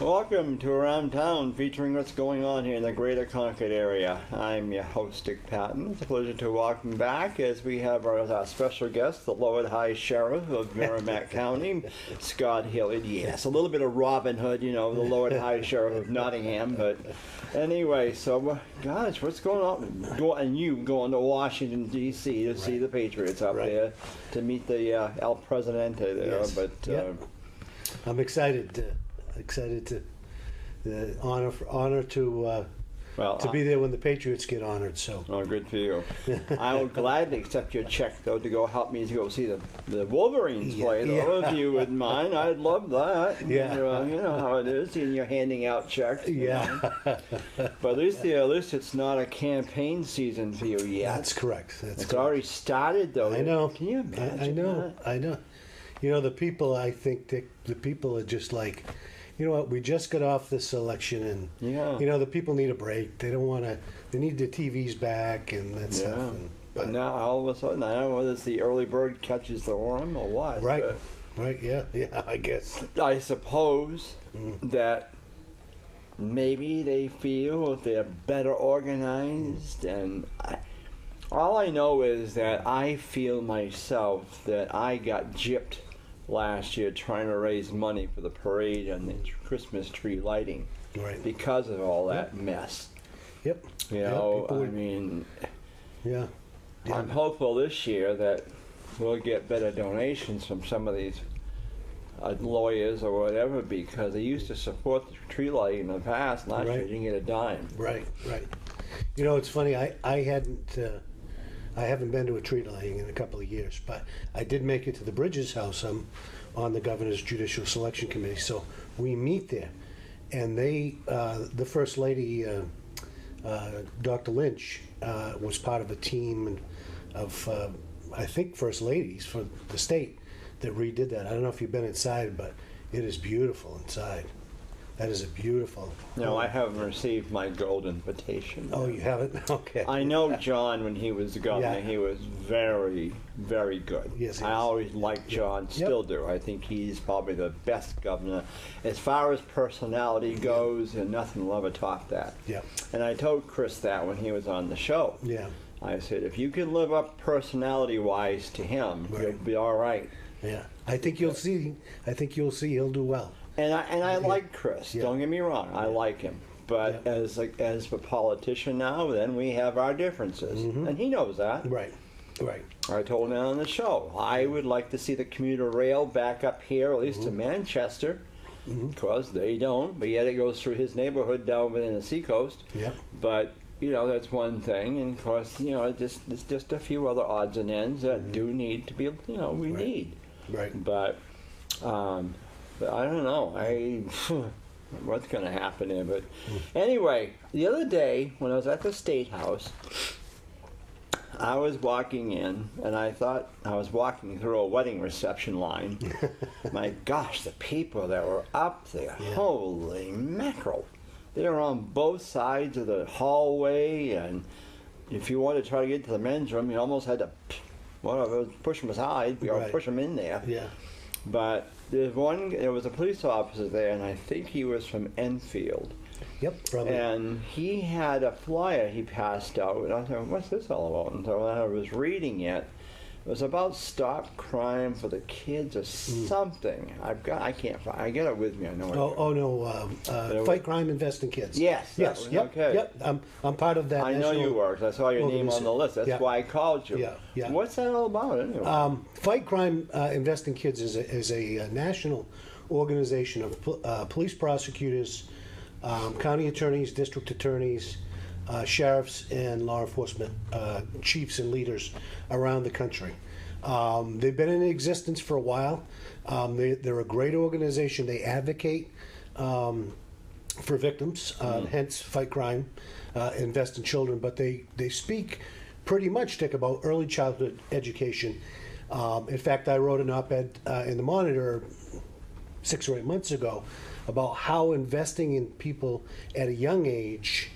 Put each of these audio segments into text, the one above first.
Welcome to Around Town, featuring what's going on here in the greater Concord area. I'm your host, Dick Patten. It's a pleasure to welcome back as we have our special guest, the Lord High Sheriff of Merrimack County, Scott Hilliard. Yes, a little bit of Robin Hood, you know, the Lord High Sheriff of Nottingham. But anyway, so, gosh, what's going on? And you going to Washington, D.C. to see the Patriots up there, to meet the El Presidente there. Yes. But I'm excited to honor to be there when the Patriots get honored. So good for you. I will gladly accept your check though to go help me to go see the Wolverines play. Though, if you wouldn't mind, I'd love that. Yeah, you know how it is, and you're handing out checks. Yeah, but at least it's not a campaign season for you yet. That's correct. It's already started though. I know. Can you imagine? I know. You know, the people. I think the people are just like, you know what? We just got off this election, and you know the people need a break. They don't want to. They need their TVs back and that stuff. But now all of a sudden, I don't know whether it's the early bird catches the worm or what. Right. Right. Yeah. I guess. I suppose that maybe they feel they're better organized, and all I know is that I feel myself that I got gypped last year trying to raise money for the parade and the Christmas tree lighting, because of all that mess. Yep. You know, I mean, I'm hopeful this year that we'll get better donations from some of these lawyers or whatever, because they used to support the tree lighting in the past. Last year, didn't get a dime. Right. You know, it's funny. I haven't been to a tree lighting in a couple of years, but I did make it to the Bridges house. I'm on the governor's judicial selection committee, so we meet there. And they, the first lady, Dr. Lynch, was part of a team of, I think, first ladies for the state that redid that. I don't know if you've been inside, but it is beautiful inside. That is a beautiful. No, I haven't received my gold invitation. Oh, you haven't? Okay. I know John when he was the governor. He was very, very good. Yes, I always liked John, still do. I think he's probably the best governor. As far as personality goes, and nothing will ever top that. Yeah. And I told Chris that when he was on the show. Yeah. I said, if you can live up personality-wise to him, you'll be all right. Yeah. I think you'll see he'll do well. And I like Chris. Don't get me wrong. I like him. But as a politician now, then we have our differences, and he knows that. Right. I told him on the show, I would like to see the commuter rail back up here, at least to Manchester, because they don't. But yet it goes through his neighborhood down within the seacoast. Yeah. But you know, that's one thing, and of course, you know, it's just a few other odds and ends that do need to be, you know, we need. Right. But I don't know. What's going to happen there? But anyway, the other day when I was at the State House, I was walking in, and I thought I was walking through a wedding reception line. My gosh, the people that were up there! Holy mackerel! They were on both sides of the hallway, and if you wanted to try to get to the men's room, you almost had to, push them aside. We all push them in there. Yeah. But there was a police officer there, and I think he was from Enfield. Yep, probably. And he had a flyer he passed out, and I thought, what's this all about? And so when I was reading it, it was about stop crime for the kids or something. I get it with me. I know. Fight crime, invest in kids. Yes. Yep. Okay. Yep. I'm part of that. I know you were. I saw your name on the list. That's why I called you. Yeah. What's that all about anyway? Fight crime, invest in kids is a national organization of police prosecutors, county attorneys, district attorneys, sheriffs, and law enforcement chiefs and leaders around the country. They've been in existence for a while. They're a great organization. They advocate for victims, hence fight crime, invest in children. But they speak pretty much, Dick, about early childhood education. In fact, I wrote an op-ed in the Monitor 6 or 8 months ago about how investing in people at a young age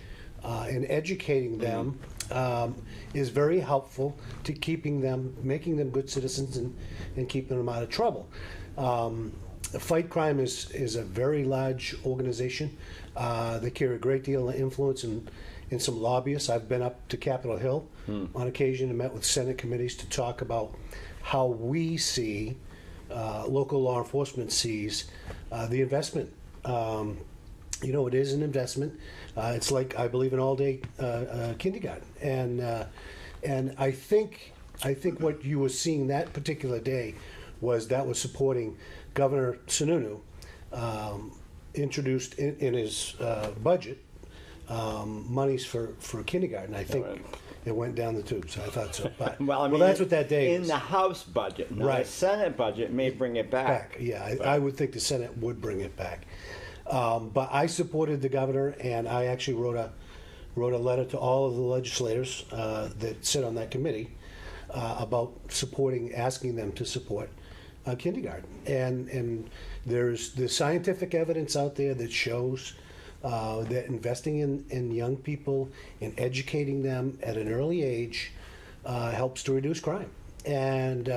and educating them is very helpful to making them good citizens and keeping them out of trouble. Fight Crime is a very large organization. They carry a great deal of influence in some lobbyists. I've been up to Capitol Hill on occasion and met with Senate committees to talk about how we see, local law enforcement sees, the investment. It is an investment. It's like, I believe, an all-day kindergarten. And I think what you were seeing that particular day was supporting Governor Sununu, introduced in his budget monies for kindergarten. I think it went down the tubes. I thought so. But, well, that's what that day in is. the House budget. Now, Right. the Senate budget may bring it back. Yeah, I would think the Senate would bring it back. But I supported the governor, and I actually wrote a letter to all of the legislators that sit on that committee about asking them to support kindergarten. And there's scientific evidence out there that shows that investing in young people and educating them at an early age helps to reduce crime. And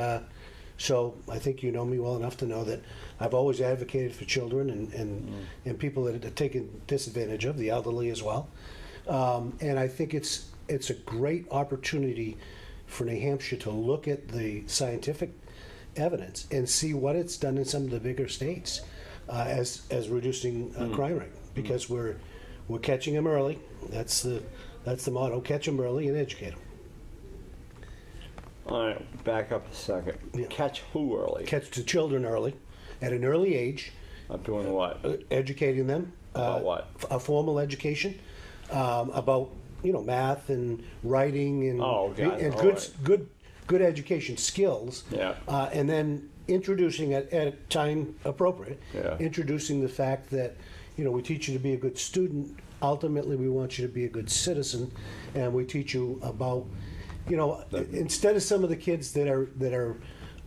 so I think you know me well enough to know that I've always advocated for children and people that are taken disadvantage of, the elderly as well. And I think it's a great opportunity for New Hampshire to look at the scientific evidence and see what it's done in some of the bigger states as reducing crime rate, because we're catching them early. That's the motto: catch them early and educate them. All right, back up a second. Yeah. Catch who early? Catch the children early, at an early age. I'm doing what? Educating them. About what? A formal education about math and writing and Oh, God. and All good education skills. Yeah. And then introducing at a time appropriate. Yeah. Introducing the fact that we teach you to be a good student. Ultimately, we want you to be a good citizen, and we teach you about instead of some of the kids that are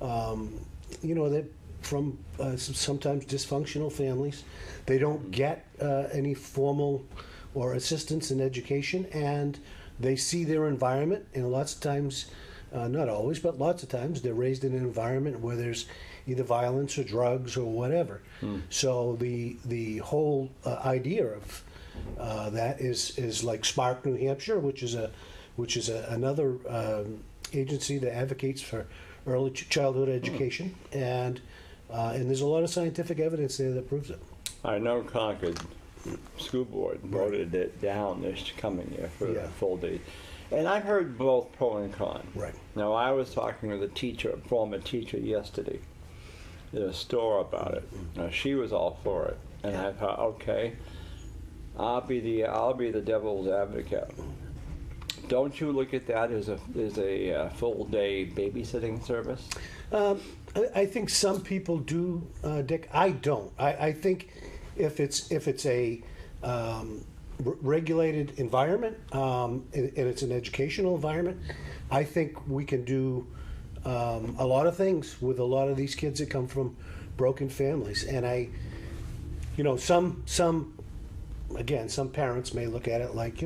that from sometimes dysfunctional families, they don't get any formal or assistance in education, and they see their environment, and lots of times, not always, but lots of times, they're raised in an environment where there's either violence or drugs or whatever. So the whole idea of that is like Spark New Hampshire, which is another agency that advocates for early childhood education, and there's a lot of scientific evidence there that proves it. I know Concord School Board voted it down this coming year for the full day. And I've heard both pro and con. Right. Now, I was talking with a former teacher yesterday at a store about it. Now, she was all for it. And I thought, okay, I'll be the devil's advocate. Don't you look at that as a full day babysitting service? I think some people do, Dick. I don't. I think if it's a regulated environment and it's an educational environment, I think we can do a lot of things with a lot of these kids that come from broken families. And some parents may look at it like,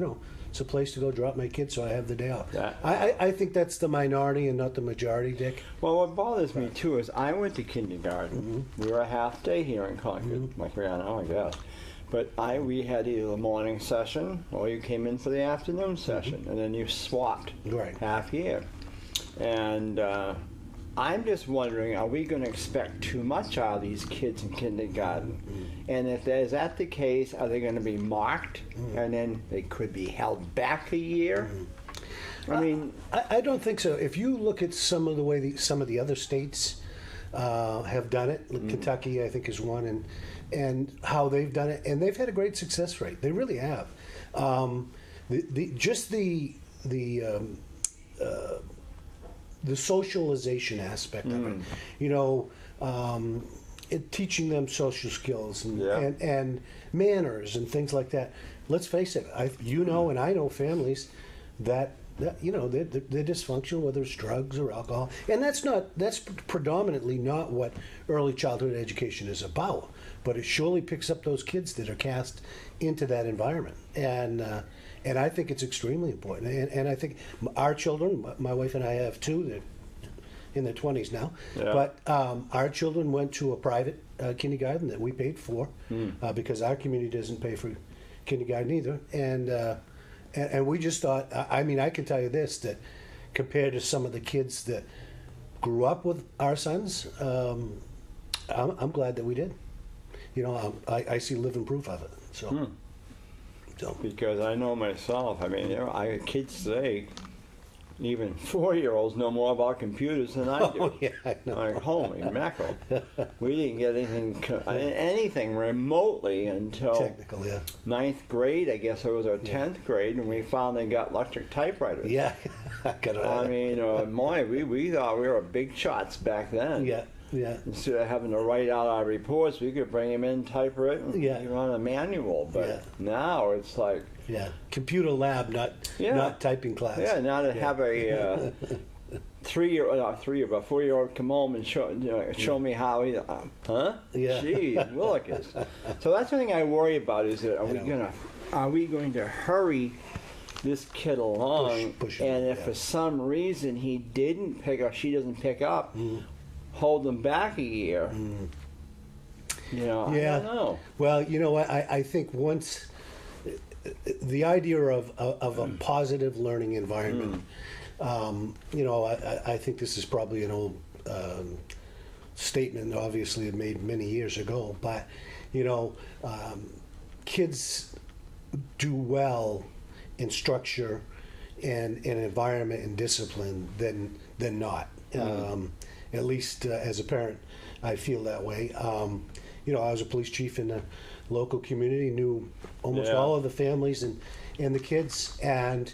it's a place to go drop my kids so I have the day off. Yeah. I think that's the minority and not the majority, Dick. Well, what bothers me too is I went to kindergarten. We were a half day here in Concord, like we are now, I guess. But we had either the morning session or you came in for the afternoon session, and then you swapped half year. And I'm just wondering, are we going to expect too much out of these kids in kindergarten? And if is that the case, are they going to be marked and then they could be held back a year? I mean, I don't think so. If you look at some of the way some of the other states have done it, Kentucky I think is one, and how they've done it, and they've had a great success rate. They really have. The socialization aspect of it, teaching them social skills and manners and things like that. Let's face it, and I know families that they're dysfunctional, whether it's drugs or alcohol, and that's predominantly not what early childhood education is about. But it surely picks up those kids that are cast into that environment, and I think it's extremely important. And I think our children, my wife and I have two, that in their 20s now. Yeah. But our children went to a private kindergarten that we paid for because our community doesn't pay for kindergarten either. And we just thought, I mean, I can tell you this, that compared to some of the kids that grew up with our sons, I'm glad that we did. You know, I see living proof of it. So, Because I know myself, I mean, I kids today, even 4-year-olds know more about computers than I do. Oh, yeah, I know. Like home, Immaculate. We didn't get anything remotely until Technical, yeah. 9th grade, I guess it was, or 10th grade, and we finally got electric typewriters. Yeah. I mean, we thought we were big shots back then. Yeah, yeah. Instead of having to write out our reports, we could bring them in, typewritten, Yeah. run a manual. But Yeah. now it's like, Yeah, computer lab, not typing class. yeah, now to have a 4-year-old come home and show me how he, huh? Yeah. Gee, Willikers. So that's the thing I worry about is that are we going to hurry this kid along, Push him, and if yeah. for some reason he didn't pick up, she doesn't pick up, hold him back a year. Yeah. I don't know. Well, you know what? I think once the idea of a positive learning environment, I think this is probably an old statement, obviously made many years ago, but kids do well in structure and environment and discipline than not. At least as a parent, I feel that way. I was a police chief in the local community, knew almost all of the families and the kids, and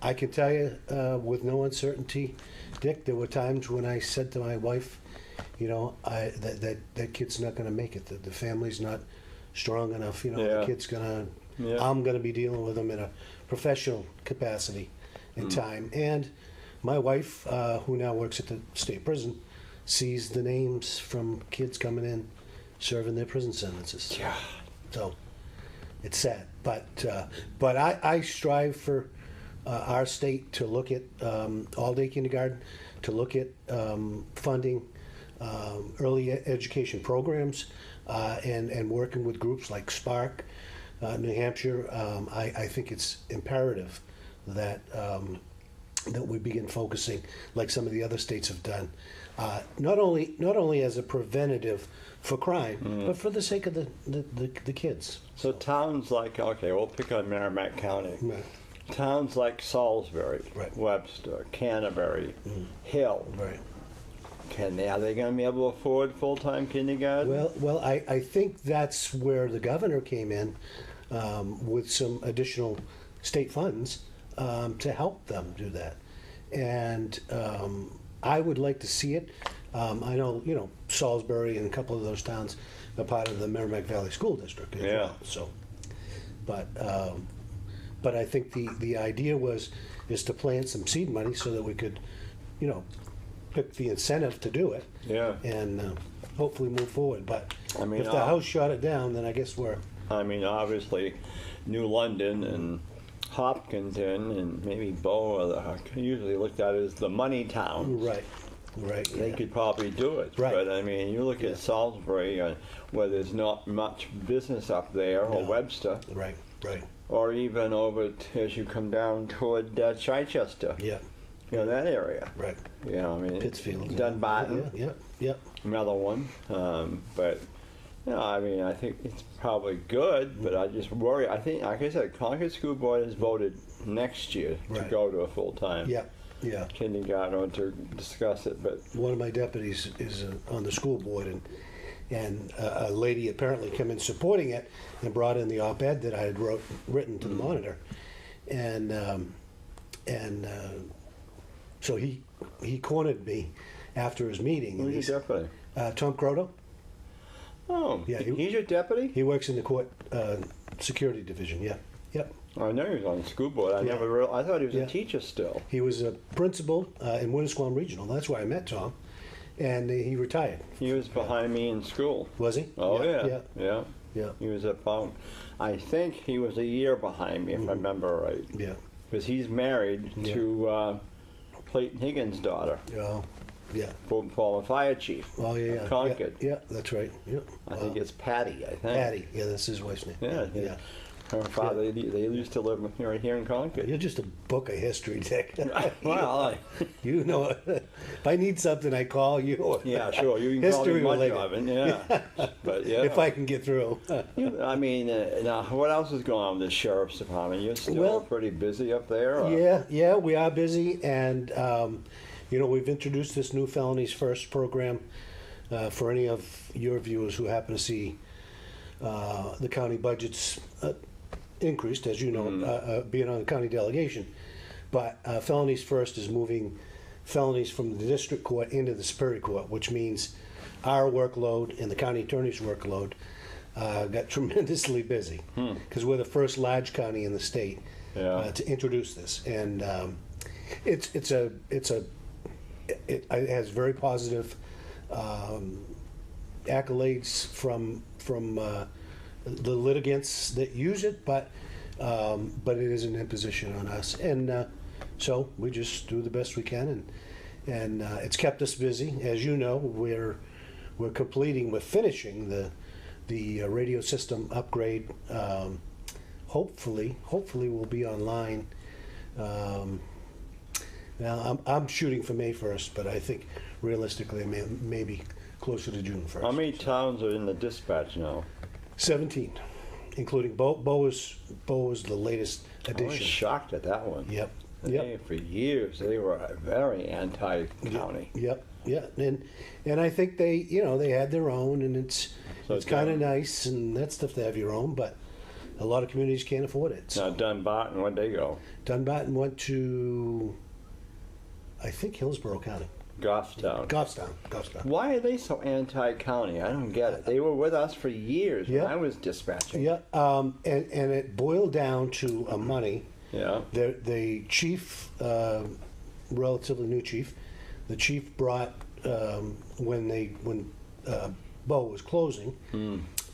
I can tell you with no uncertainty, Dick, there were times when I said to my wife, that kid's not going to make it. The family's not strong enough. The kid's gonna. Yeah. I'm going to be dealing with them in a professional capacity and time. And my wife, who now works at the state prison, sees the names from kids coming in, serving their prison sentences. Yeah. So it's sad, but I strive for our state to look at all-day kindergarten, to look at funding early education programs, and working with groups like Spark, New Hampshire. I think it's imperative that we begin focusing, like some of the other states have done, not only as a preventative for crime, but for the sake of the kids. So towns like, we'll pick on Merrimack County. Right. Towns like Salisbury, Right. Webster, Canterbury, Hill. Right. Are they going to be able to afford full-time kindergarten? Well, I think that's where the governor came in with some additional state funds to help them do that, and I would like to see it. I know, Salisbury and a couple of those towns are part of the Merrimack Valley School District as well. So, but I think the idea is to plant some seed money so that we could, pick the incentive to do it. Yeah. And hopefully move forward. But if the House shot it down, then I guess we're. I mean, obviously, New London and Hopkinton and maybe Bow are usually looked at as the money town. Right. They could probably do it. Right. But I mean, you look at Salisbury, where there's not much business up there, or Webster. Right. Or even over as you come down toward Chichester. Yeah. That area. Right. I mean, Pittsfield. Dunbarton. Yeah. Another one. But, I mean, I think it's probably good, but I just worry. I think, like I said, Concord School Board has voted next year to go to a full-time kindergarten or to discuss it. But one of my deputies is on the school board, and a lady apparently came in supporting it and brought in the op-ed that I had written to the Monitor, and so he cornered me after his meeting. Who's your deputy? Tom Croto. Oh, yeah. He's your deputy? He works in the court security division. Yeah. Yep. I know he was on the school board. I thought he was a teacher still. He was a principal in Winnisquam Regional. That's where I met Tom, and he retired. He was behind me in school. Was he? Oh yeah. He was about. I think he was a year behind me, if I remember right. Yeah. Because he's married to Clayton Higgins' daughter. Yeah. Yeah. former fire chief. Oh, yeah. Concord. Yeah, that's right. Yeah. I think it's Patty, I think. Patty. Yeah, that's his wife's name. Yeah. Yeah. Her father, they used to live right here in Concord. You're just a book of history, Dick. Well, You know, if I need something, I call you. yeah, sure. You can call me History much related. of it, yeah. But yeah. If I can get through. I mean, now what else is going on with the sheriff's department? You're still pretty busy up there. Or? Yeah, we are busy, and we've introduced this new Felonies First program for any of your viewers who happen to see the county budgets increased, as you know, being on the county delegation. But Felonies First is moving felonies from the district court into the Superior Court, which means our workload and the county attorney's workload got tremendously busy because we're the first large county in the state to introduce this, and it has very positive accolades from the litigants that use it, but it is an imposition on us, and so we just do the best we can, and it's kept us busy. As you know, we're finishing the radio system upgrade. Hopefully we'll be online. Now I'm shooting for May 1st, but I think realistically maybe closer to June 1st. How many towns are in the dispatch now? 17, including Bo is the latest addition. I was shocked at that one. Yep. For years they were very anti-county. Yep. Yeah. And I think they had their own, and it's kind of nice and that stuff to have your own, but a lot of communities can't afford it. So. Now Dunbarton, where'd they go? Dunbarton went to, I think, Hillsborough County. Goffstown. Why are they so anti-county? I don't get it. They were with us for years when I was dispatching. Yeah, and it boiled down to money. Yeah. The chief, relatively new chief, the chief brought when Bo was closing,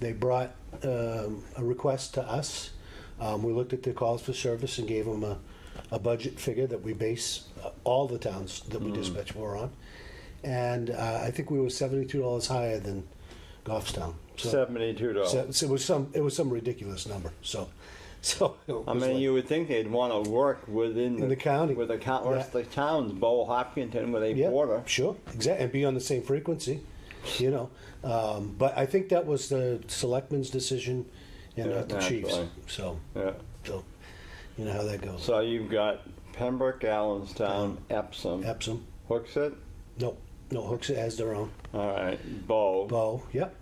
they brought a request to us. We looked at the calls for service and gave them a budget figure that we base all the towns that we dispatch for on, and I think we were $72 higher than Goffstown. So, $72. So it was some ridiculous number. So I mean, you would think they'd want to work within the county with the towns, Bo, Hopkinton, where they border. Sure, exactly, and be on the same frequency. But I think that was the selectmen's decision and not the chiefs. So you know how that goes. So you've got Pembroke, Allenstown, Epsom, Hooksett? No, Hooksett has their own. All right, Bow, yep.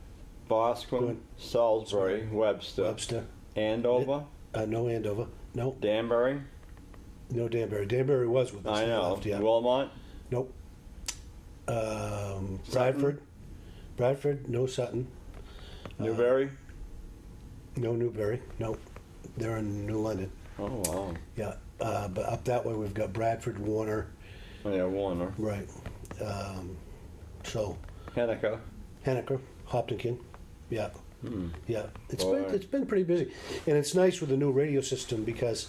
Bosquen, Salisbury, Webster, Andover? No Andover, no. Danbury? No Danbury. Danbury was with us. I know. Left, yeah. Wilmot? Nope. Bradford, no Sutton. Newbury? No Newbury, no. They're in New London. Oh, wow. Yeah, but up that way we've got Bradford, Warner. Oh, yeah, Warner. Right. So. Henniker, Hopkinton. Yeah. Yeah. It's been pretty busy, and it's nice with the new radio system because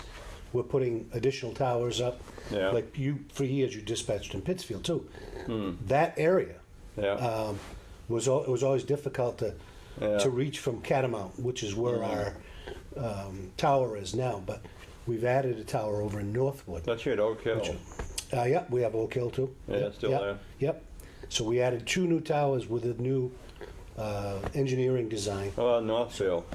we're putting additional towers up. Yeah. Like for years you dispatched in Pittsfield too. That area. Yeah. It was always difficult to reach from Catamount, which is where our tower is now. But we've added a tower over in Northwood. That's you at Oak Hill. Yeah, we have Oak Hill too. Yeah, still there. Yep. So we added 2 new towers with a new engineering design. Oh, Northfield.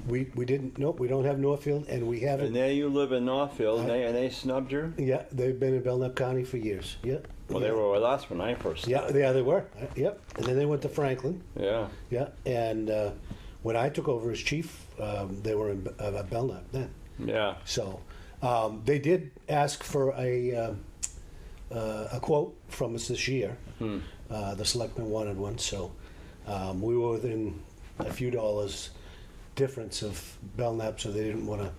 We didn't. Nope, we don't have Northfield, and we haven't. And there you live in Northfield, and they snubbed you? Yeah, they've been in Belknap County for years. Yeah. Well, they were with us when I first started. Yeah, they were. Yep. And then they went to Franklin. Yeah. Yeah. And when I took over as chief, they were in Belknap then. Yeah. So they did ask for a quote from us this year. The selectmen wanted one, so we were within a few dollars difference of Belknap, so they didn't want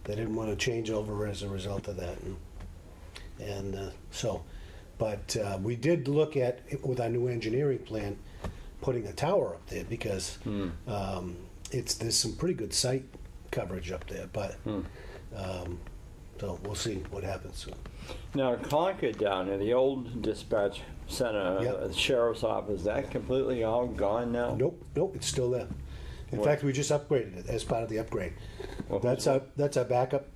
to change over as a result of that, but we did look at with our new engineering plan putting a tower up there because there's some pretty good site coverage up there, but So we'll see what happens. Now, Concord down there, the old dispatch center, Yep. the sheriff's office, is that completely all gone now? Nope, it's still there. In What? fact, we just upgraded it as part of the upgrade. Well, That's our backup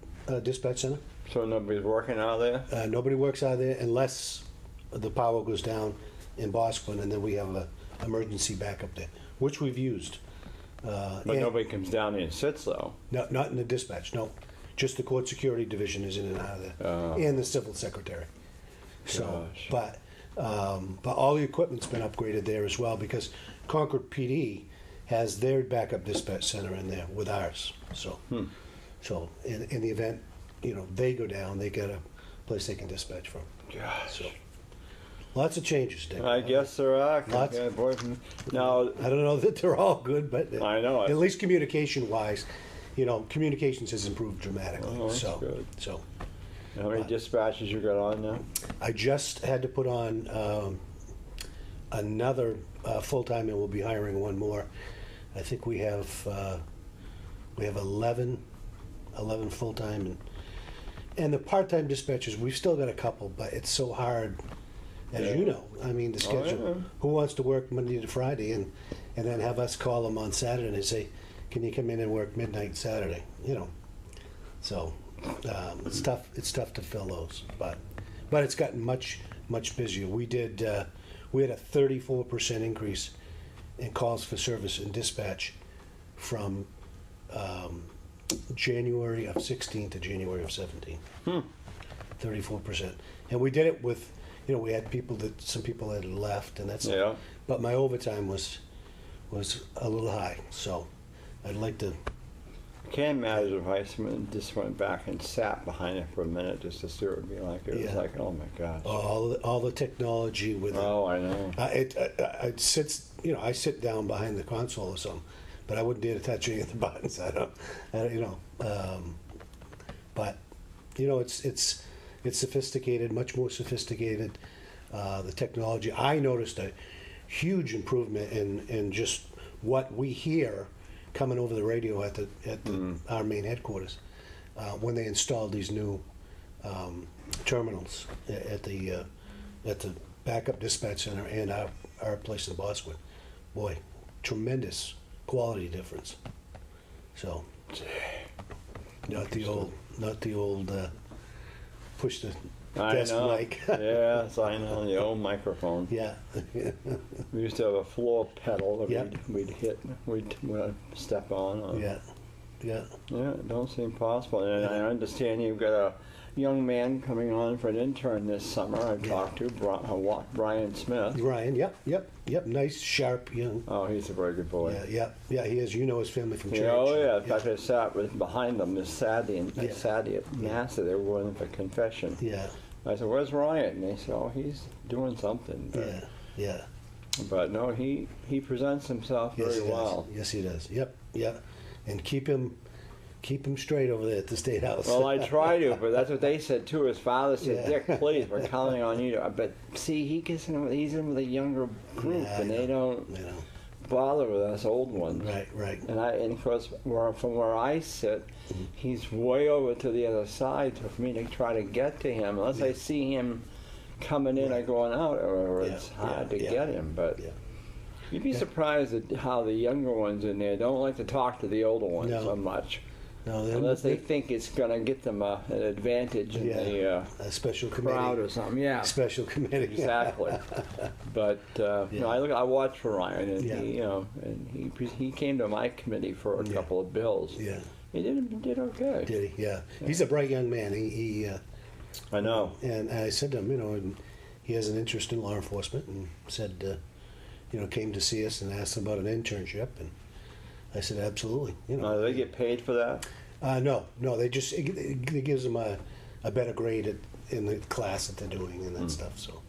dispatch center. So nobody's working out of there? Nobody works out of there unless the power goes down in Bosquen, and then we have an emergency backup there, which we've used. But And- nobody comes down there and sits, though. No, not in the dispatch, no. Just the court security division is in and out of there, Oh. and the civil secretary. So, Gosh. but all the equipment's been upgraded there as well, because Concord PD has their backup dispatch center in there with ours. So, so in the event, they go down, they got a place they can dispatch from. Gosh. So, lots of changes, Dick. I guess there are. Lots. Yeah, boy, now, I don't know that they're all good, but I know it. at least communication-wise, communications has improved dramatically. Oh, that's so, good. so how many dispatches you got on now? I just had to put on another full-time, and we'll be hiring one more. I think we have 11 full-time, and the part-time dispatchers, we've still got a couple, but it's so hard, as Yeah. you know. I mean, the schedule. Yeah. Who wants to work Monday to Friday, and then have us call them on Saturday and say, "Can you come in and work midnight Saturday?" So it's tough. It's tough to fill those, but it's gotten much busier. We had a 34% increase in calls for service and dispatch from January of 16 to January of 17. 34%, and we did it with, we had some people that had left, and that's. Yeah. But my overtime was a little high, so I'd like to. Can't imagine if I just went back and sat behind it for a minute just to see what it would be like. It was Yeah. like, oh my gosh. All the technology with it. Oh, I know. I sit down behind the console or something, but I wouldn't dare to touch any of the buttons. I don't but it's sophisticated, much more sophisticated. The technology. I noticed a huge improvement in just what we hear coming over the radio at our main headquarters when they installed these new terminals at the backup dispatch center and our place in Bosquen. Boy, tremendous quality difference. So, not the old push the I desk know. mic. Yes, I know. The old microphone. Yeah. We used to have a floor pedal that Yep. we'd step on. Yeah. Yeah, it don't seem possible. And I understand you've got a young man coming on for an intern this summer. I've talked to Brian Smith. Ryan. Yep. Nice, sharp, young. Oh, he's a very good boy. Yeah. He is. His family from church. Yeah, oh yeah. In fact, I sat behind them this Saturday, and Yeah. Saturday at Mass. They were going for confession. Yeah. I said, "Where's Ryan?" And they said, "Oh, he's doing something." But, Yeah. but no, he presents himself Yes, very he well. does. Yes, he does. Yep. And keep him straight over there at the State House. Well, I try to, but that's what they said too. His father said, Yeah. "Dick, please, we're counting on you." But see, he's in with a younger group, Yeah, I and they know. don't bother with us old ones. Right. And of course, from where I sit, he's way over to the other side. So for me to try to get to him, unless I see him coming in or going out, or it's hard to get him. But you'd be surprised at how the younger ones in there don't like to talk to the older ones so much. No, Unless they think it's going to get them an advantage in the a special crowd committee. or something. Yeah, Special committee. exactly. But I watch for Ryan, and he came to my committee for a couple of bills. Yeah. He did okay. Did he? Yeah. He's a bright young man. He I know. And I said to him, and he has an interest in law enforcement, and said, came to see us and asked about an internship, and I said, absolutely. Do they get paid for that? No. They just it gives them a better grade in the class that they're doing and that stuff. So,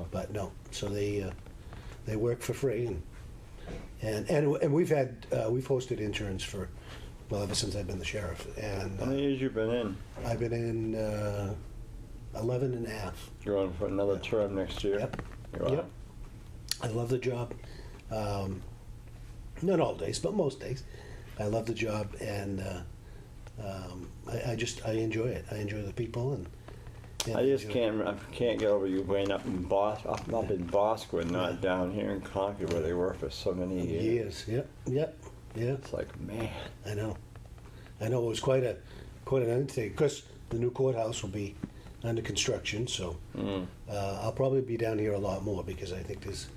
but no. So they work for free, and we've hosted interns for ever since I've been the sheriff. And How many years you been in? I've been in 11 and a half. You're on for another term next year. Yep. You are? Yep. I love the job. Not all days, but most days. I love the job, and I enjoy it. I enjoy the people, and I just can't get over you being up in up in Bosquen, not down here in Concord where they were for so many years. Yep. It's like, man. I know. It was quite an undertaking, because the new courthouse will be under construction. So I'll probably be down here a lot more, because I think there's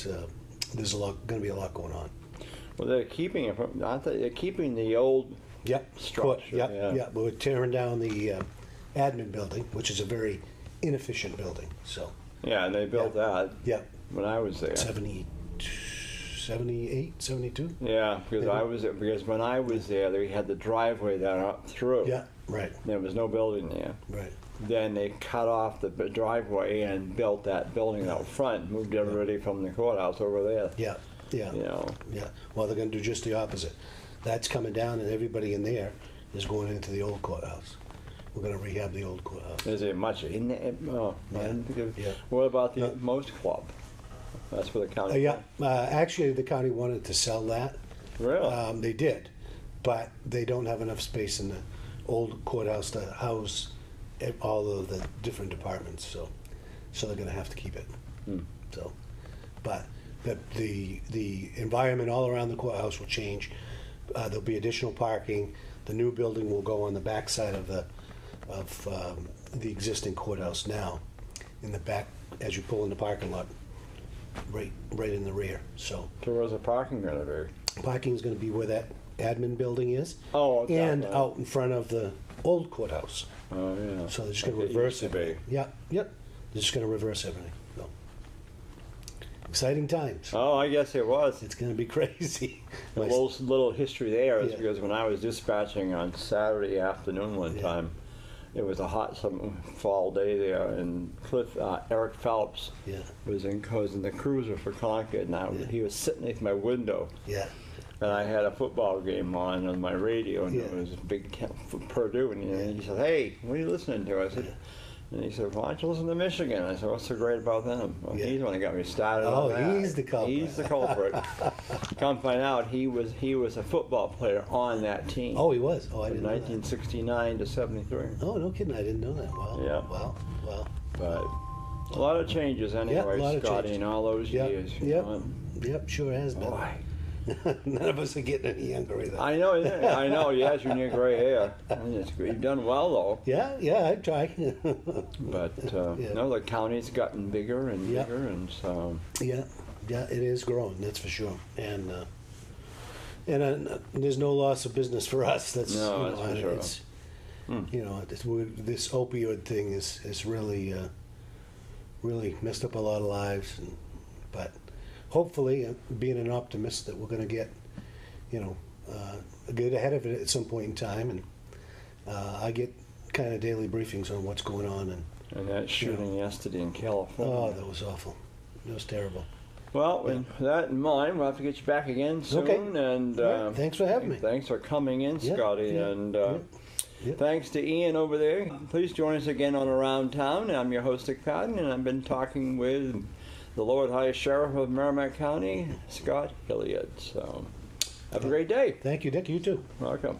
going to be a lot going on. Well, they're keeping it from. I thought they're keeping the old structure. Yep. We're tearing down the admin building, which is a very inefficient building. So. Yeah, and they built that. Yep. When I was there. 78, 72? Yeah, because when I was there, they had the driveway down up through. Yeah, right. There was no building there. Right. Then they cut off the driveway and built that building out front, moved everybody from the courthouse over there. Yeah. You know. Yeah. Well, they're going to do just the opposite. That's coming down, and everybody in there is going into the old courthouse. We're going to rehab the old courthouse. Is it much in there? Oh, Yeah. What about the Most Club? That's where the county. Actually, the county wanted to sell that. Really? They did, but they don't have enough space in the old courthouse to house all of the different departments. So they're going to have to keep it. So, but the environment all around the courthouse will change. There'll be additional parking. The new building will go on the back side of the existing courthouse now, in the back as you pull in the parking lot, right in the rear. So where's the parking going to be? Parking is going to be where that admin building is. Oh, and out in front of the old courthouse. Oh, yeah. So they're just going to reverse everything. Yep. They're just going to reverse everything. So. Exciting times. Oh, I guess it was. It's going to be crazy. A little history there is because when I was dispatching on Saturday afternoon one time, it was a hot fall day there, and Eric Phelps was in the cruiser for Concord, and he was sitting at my window. Yeah. And I had a football game on my radio, and it was a big Purdue, and he said, "Hey, what are you listening to?" I said, and he said, "Why don't you listen to Michigan?" I said, "What's so great about them?" Well, he's the one that got me started. Oh, on that. he's the culprit. He's the culprit. Come find out, he was a football player on that team. Oh, he was. Oh, I from didn't know 1969 to 73. Oh, no kidding! I didn't know that. Wow. Yeah. Wow. But a lot of changes anyway, Scotty, in all those years. Yep. Sure has been. Boy. None of us are getting any younger either. I know. Yes, you need gray hair. You've done well though. Yeah, I try. But no, the county's gotten bigger and bigger, and so. Yeah, it is growing. That's for sure. And there's no loss of business for us. That's for sure. It's, this opioid thing is really messed up a lot of lives, but. Hopefully, being an optimist, that we're going to get ahead of it at some point in time, and I get kind of daily briefings on what's going on. And that shooting yesterday in California. Oh, that was awful. It was terrible. Well, with that in mind, we'll have to get you back again soon. Okay. And thanks for having me. Thanks for coming in, Scotty. And thanks to Ian over there. Please join us again on Around Town. I'm your host, Dick Patten, and I've been talking with the Lord High Sheriff of Merrimack County, Scott Hilliard. So, have a great day. Thank you, Dick. You too. Welcome.